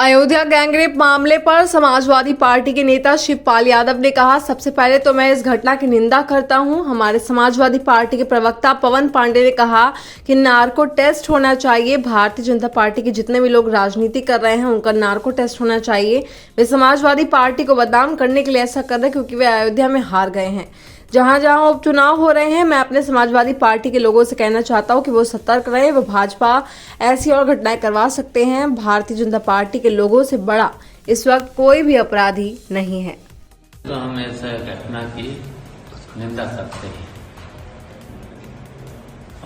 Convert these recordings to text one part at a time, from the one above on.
Ayodhya gangrape मामले पर Samajwadi party के नेता शिवपाल यादव ने कहा, सबसे पहले तो मैं इस घटना की निंदा करता हूं। हमारे समाजवादी पार्टी के प्रवक्ता पवन पांडे ने कहा कि नार्को टेस्ट होना चाहिए। भारतीय जनता पार्टी के जितने भी लोग राजनीति कर रहे हैं उनका नार्को टेस्ट होना चाहिए। वे समाजवादी पार्टी को बदनाम करने के लिए ऐसा कर रहे हैं क्योंकि वे अयोध्या में हार गए हैं। जहां जहां उपचुनाव हो रहे हैं, मैं अपने समाजवादी पार्टी के लोगों से कहना चाहता हूं कि वो सतर्क रहे। वो भाजपा ऐसी और घटनाएं करवा सकते हैं। भारतीय जनता पार्टी के लोगों से बड़ा इस वक्त कोई भी अपराधी नहीं है। तो हम इस घटना की निंदा करते हैं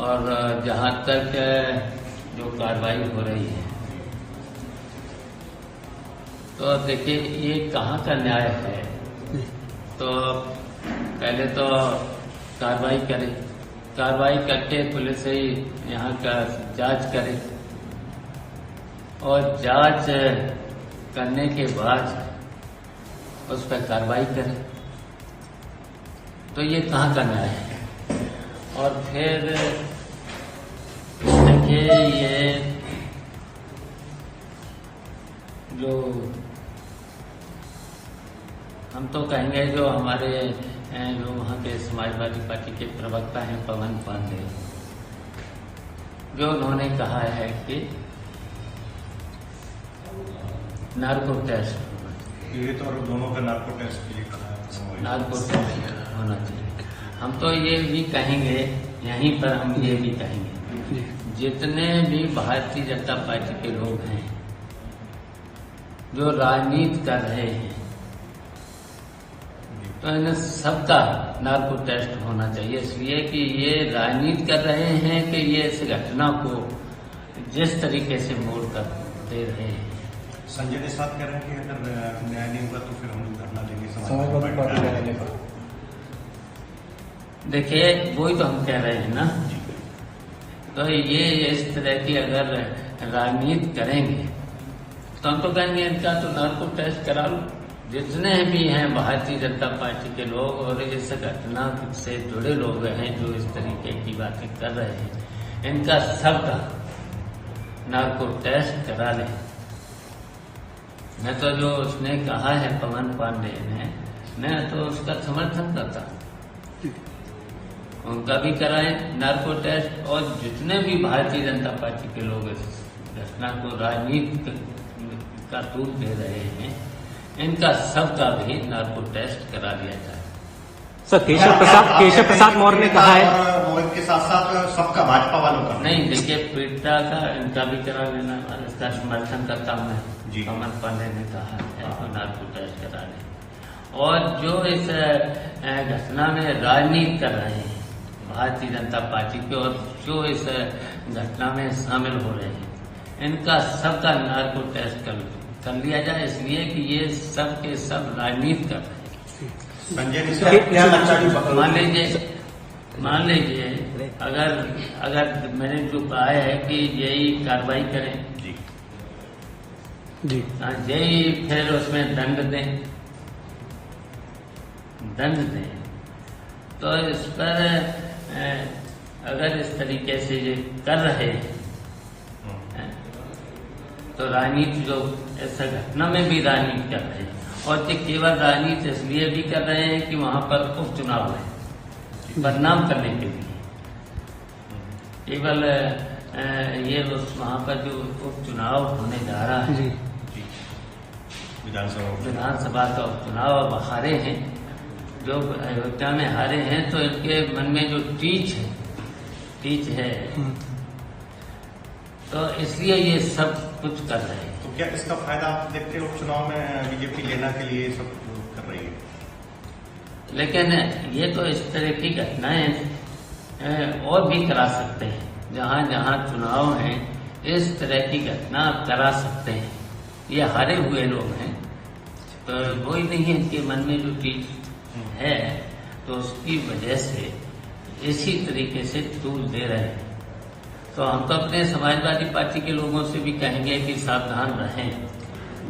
और जहां तक जो कार्रवाई हो रही है, तो देखिए ये कहाँ का न्याय है। तो पहले तो कार्रवाई करे, कार्रवाई करके पुलिस ही यहाँ का जांच करे और जांच करने के बाद उस पर कार्रवाई करे। तो ये कहाँ का न्याय है। और फिर देखिए ये जो हम तो कहेंगे जो हमारे जो वहाँ के समाजवादी पार्टी के प्रवक्ता हैं पवन पांडे, जो उन्होंने कहा है कि नार्को टेस्ट, ये तो दोनों का नार्को टेस्ट के लिए कहा है, नार्को टेस्ट होना चाहिए। हम तो ये भी कहेंगे, यहीं पर हम ये भी कहेंगे, जितने भी भारतीय जनता पार्टी के लोग हैं जो राजनीति कर रहे हैं, तो इन सबका नार्को टेस्ट होना चाहिए। इसलिए कि ये राजनीति कर रहे हैं कि ये इस घटना को जिस तरीके से मोड़ कर दे रहे हैं। संजय निषाद कह रहे हैं कि अगर न्याय नहीं होगा तो फिर हम धरना देंगे समाजवादी पार्टी का। देखिए वही तो हम कह रहे हैं ना। तो ये इस तरह की अगर राजनीति करेंगे तो हम तो कहेंगे इनका तो नार्को टेस्ट करा लो। जितने भी हैं भारतीय जनता पार्टी के लोग और इस घटना से जुड़े लोग हैं जो इस तरीके की बातें कर रहे हैं, इनका सबका नार्को टेस्ट करा लें। मैं तो जो उसने कहा है पवन पांडे ने, मैं तो उसका समर्थन करता हूँ। उनका भी कराएं नार्को टेस्ट और जितने भी भारतीय जनता पार्टी के लोग इस घटना को राजनीति का रूप दे रहे हैं, इनका सबका भी नार्को टेस्ट करा दिया जाए। सर केशव प्रसाद मौर्य ने कहा है, मोहित के साथ साथ सबका भाजपा वालों का नहीं। देखिए पीड़िता का इनका भी करा लेना, इसका समर्थन करता हूँ मैं। पवन पांडे ने कहा है तो नार्को टेस्ट करा लें। और जो इस घटना में राजनीति कर रहे हैं भारतीय जनता पार्टी के और जो इस घटना में शामिल हो रहे हैं, इनका सबका नार्को टेस्ट कर लिया जाए। इसलिए कि ये सब के सब राजनीति कर रहे हैं। मान लीजिए अगर मैंने जो कहा है कि यही कार्रवाई करें जी, यही फिर उसमें दंड दें, तो इस पर अगर इस तरीके से ये कर रहे हैं तो राजनीति जो ऐसा घटना में भी राजनीति कर रहे हैं। और ये केवल राजनीति इसलिए भी कर रहे हैं कि वहां पर उपचुनाव है, बदनाम करने के लिए। केवल ये वहां पर जो उपचुनाव होने जा रहा है, विधानसभा का उपचुनाव अब हारे हैं, जो अयोध्या में हारे हैं, तो इनके मन में जो टीच है, तो इसलिए ये सब कुछ कर रहे हैं। तो क्या इसका फायदा आप देखते हो उपचुनाव में बीजेपी लेना के लिए सब कर रही है? लेकिन ये तो इस तरह की घटनाएं और भी करा सकते हैं। जहां जहां चुनाव हैं इस तरह की घटना करा सकते हैं। ये हारे हुए लोग हैं, तो वही नहीं है इनके मन में जो चीज है, तो उसकी वजह से इसी तरीके से तूल दे रहे हैं। तो हम तो अपने समाजवादी पार्टी के लोगों से भी कहेंगे कि सावधान रहें।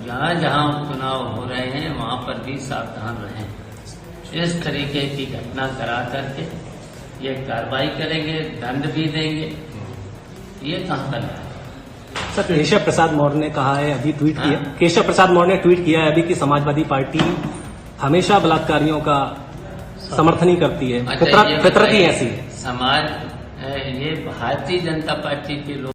जहां जहां उपचुनाव हो रहे हैं वहां पर भी सावधान रहें। इस तरीके की घटना करा करके ये कार्रवाई करेंगे, दंड भी देंगे, ये कहाँ करना है। सर केशव प्रसाद मौर्य ने कहा है, अभी ट्वीट किया, केशव प्रसाद मौर्य ने ट्वीट किया है अभी कि समाजवादी पार्टी हमेशा बलात्कारियों का समर्थन ही करती है, अच्छा, ये फितरत ही बताइए, ऐसी है। समाज ये भारतीय जनता पार्टी के लोग